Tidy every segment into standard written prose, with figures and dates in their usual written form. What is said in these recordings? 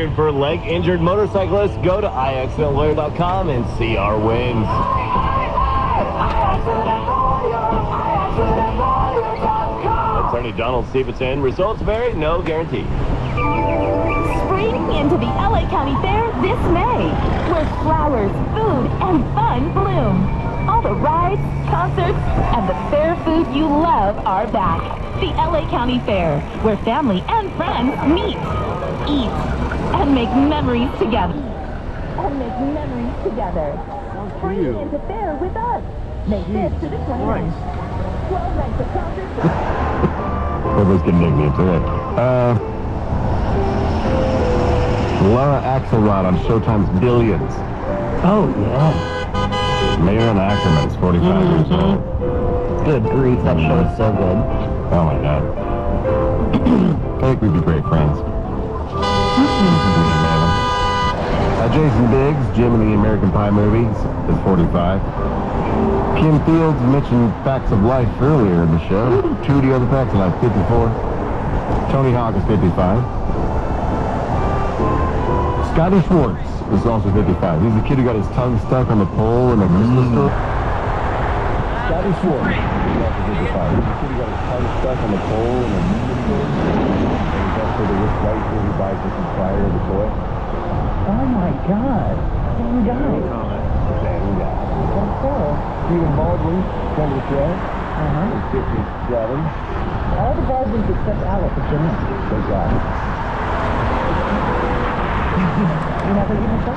sponsored for leg-injured motorcyclists. Go to iaccidentlawyer.com and see our wins. Attorney Donald Stevenson. Results vary, no guarantee. Spring into the LA County Fair this May, where flowers, food, and fun bloom. All the rides, concerts, and the fair food you love are back. The LA County Fair, where family and friends meet, eat, and make memories together. Spring into fair with us. May 5th to the 29th. 12 nights of concerts. Everybody's getting nicknames, all right. Laura Axelrod on Showtime's Billions. Oh, yeah. Mayor Ackerman is 45 years old. Good grief, that show is so good. Oh my God. I think we'd be great friends. Jason Biggs, Jim in the American Pie movies, is 45. Kim Fields mentioned Facts of Life earlier in the show. 2 other Facts of Life, 54. Tony Hawk is 55. Scotty Schwartz is also 55. He's the kid who got his tongue stuck on the pole in a Christmas store. Scotty Schwartz is also 55. He's the kid who got his tongue stuck on the pole in a Christmas store. And he's also the rich white kid who buys the supplier of the toy. Oh my God. Same guy. Same guy. That's cool. Stephen Baldwin, friend of the show, is 57. All the Baldwins except Alex and Jimmy. Good guy. You never even saw it?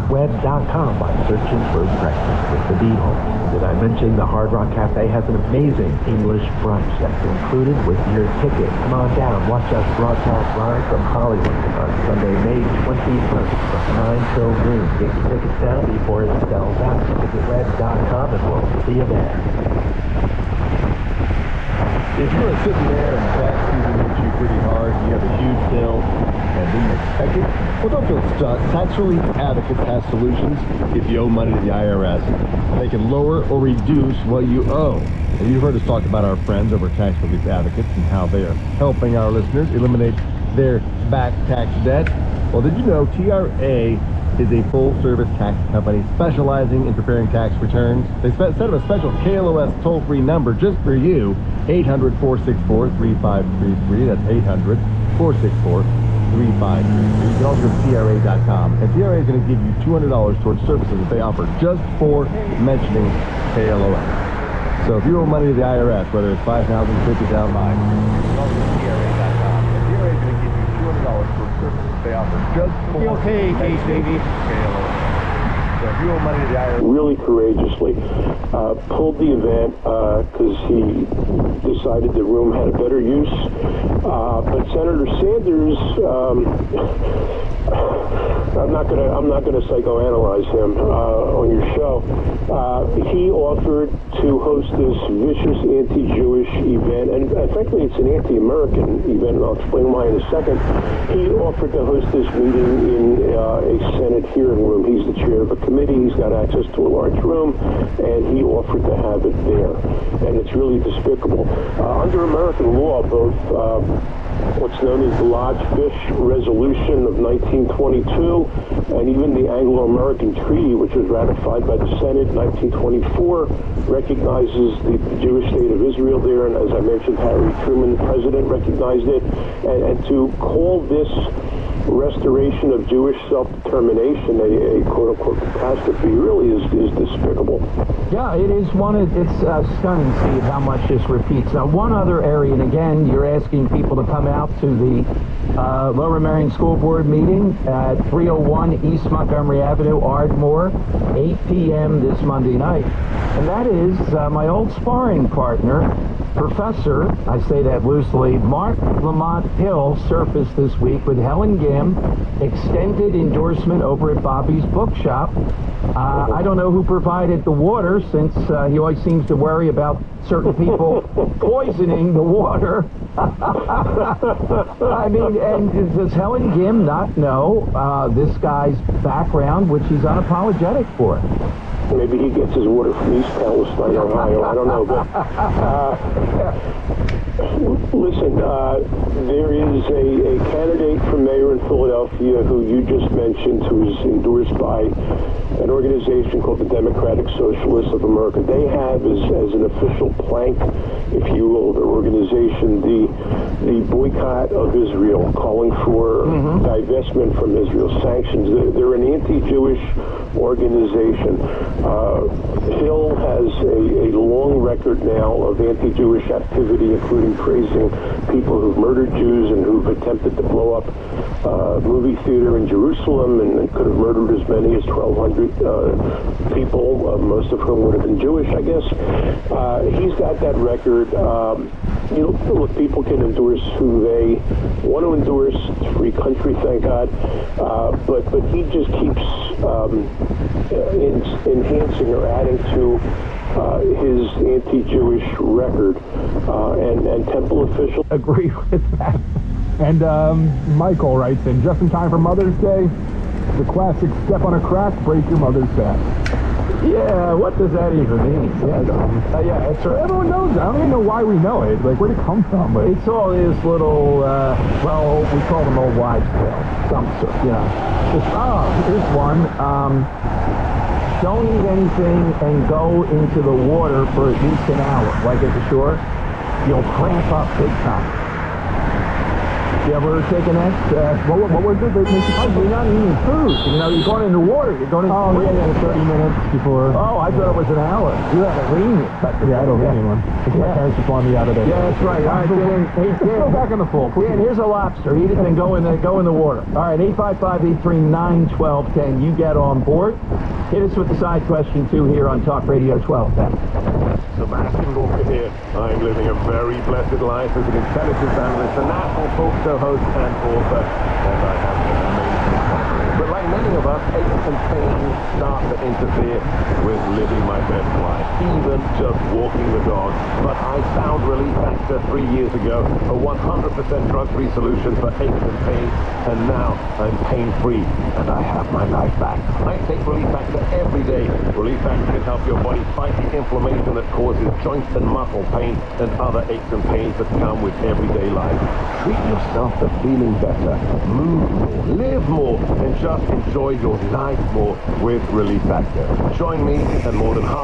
Web.com by searching for breakfast with the Beatles. Did I mention the Hard Rock Cafe has an amazing English brunch that's included with your ticket? Come on down, watch us broadcast live from Hollywood on Sunday, May 21st from 9 till noon. Get your tickets down before it sells out. Visit Web.com and we'll see you there. If you are sitting there and tax season hits you pretty hard, you have a huge bill, and didn't expect it, well, don't feel stuck. Tax Relief Advocates has solutions if you owe money to the IRS. They can lower or reduce what you owe. And you've heard us talk about our friends over at Tax Relief Advocates and how they are helping our listeners eliminate their back tax debt. Well, did you know TRA is a full-service tax company specializing in preparing tax returns? They set up a special KLOS toll-free number just for you, 800-464-3533. That's 800-464-3533. You can also go to TRA.com. And TRA is going to give you $200 towards services that they offer just for mentioning KLOS. So if you owe money to the IRS, whether it's $5,000, $50,000, you can also go to TRA.com. And TRA is going to give you $200 towards services they offer just for mentioning KLOS. So if you owe money to the IRS... Really courageously pulled the event because he decided the room had a better use. But Senator Sanders, I'm not gonna psychoanalyze him on your show. He offered to host this vicious anti-Jewish event, and frankly, it's an anti-American event, and I'll explain why in a second. He offered to host this meeting in a Senate hearing room. He's the chair of a committee. He's got access to a large room, and he offered to have it there. And it's really despicable. Under American law, both what's known as the Lodge-Fish Resolution of 1922 and even the Anglo-American Treaty, which was ratified by the Senate in 1924, recognizes the Jewish state of Israel there, and as I mentioned, Harry Truman, the president, recognized it. And to call this restoration of Jewish self-determination a quote-unquote catastrophe really is despicable. Yeah, it is it's stunning, Steve, how much this repeats. Now, one other area, and again, you're asking people to come out to the Lower Merion School Board meeting at 301 East Montgomery Avenue, Ardmore, 8 p.m. this Monday night. And that is my old sparring partner, Professor, I say that loosely, Mark Lamont Hill surfaced this week with Helen Gim, extended endorsement over at Bobby's Bookshop. I don't know who provided the water, since he always seems to worry about certain people poisoning the water. I mean, and does Helen Gim not know this guy's background, which he's unapologetic for? Maybe he gets his water from East Palestine, Ohio. I don't know, but listen, there is a candidate for mayor in Philadelphia who you just mentioned, who is endorsed by an organization called the Democratic Socialists of America. They have as an official plank, if you will, their organization, the boycott of Israel, calling for divestment from Israel, sanctions. They're an anti-Jewish organization. Hill has a long record now of anti-Jewish activity, including praising people who've murdered Jews and who've attempted to blow up a movie theater in Jerusalem and could have murdered as many as 1,200 people, most of whom would have been Jewish, I guess. He's got that record. Look, people can endorse who they want to endorse. It's a free country, thank God. But he just keeps enhancing or adding to his anti-Jewish record, and temple officials agree with that. And Michael writes in, just in time for Mother's Day, the classic step on a crack, break your mother's back. Yeah, what does that even mean? Yeah, it's everyone knows it. I don't even know why we know it. Like, where'd it come from? But it's all these little, well, we call them old wives' tales. Some sort, here's one. Don't eat anything and go into the water for at least an hour, like at the shore. You'll cramp up big time. You ever taken that? What was it? You're not eating food. You're going into water. You're going into 30 minutes before. Oh, I thought it was an hour. You have a lenient. Yeah, I don't get anyone. My parents just want me out of there. Yeah, that's right. All right, Dan. Let's go back on the full. Dan, here's a lobster. Eat it and go in the water. All right, 855-839-1210. You get on board. Hit us with the side question, too, here on Talk Radio 1210. Sebastian Walker here. I'm living a very blessed life as an intelligence analyst, a national talk show host and author, and I have an amazing company. But like many of us, aches and pains start to interfere with living my best life, even just walking the dog. But I found Relief Factor 3 years ago, a 100% drug-free solution for aches and pains, and now I'm pain-free, and I have my life back. I take Relief Factor every day. Relief Factor can help your body fight the inflammation that causes joint and muscle pain and other aches and pains that come with everyday life. Treat yourself to feeling better, move more, live more, and just enjoy your life more with Relief Factor. Join me and more than half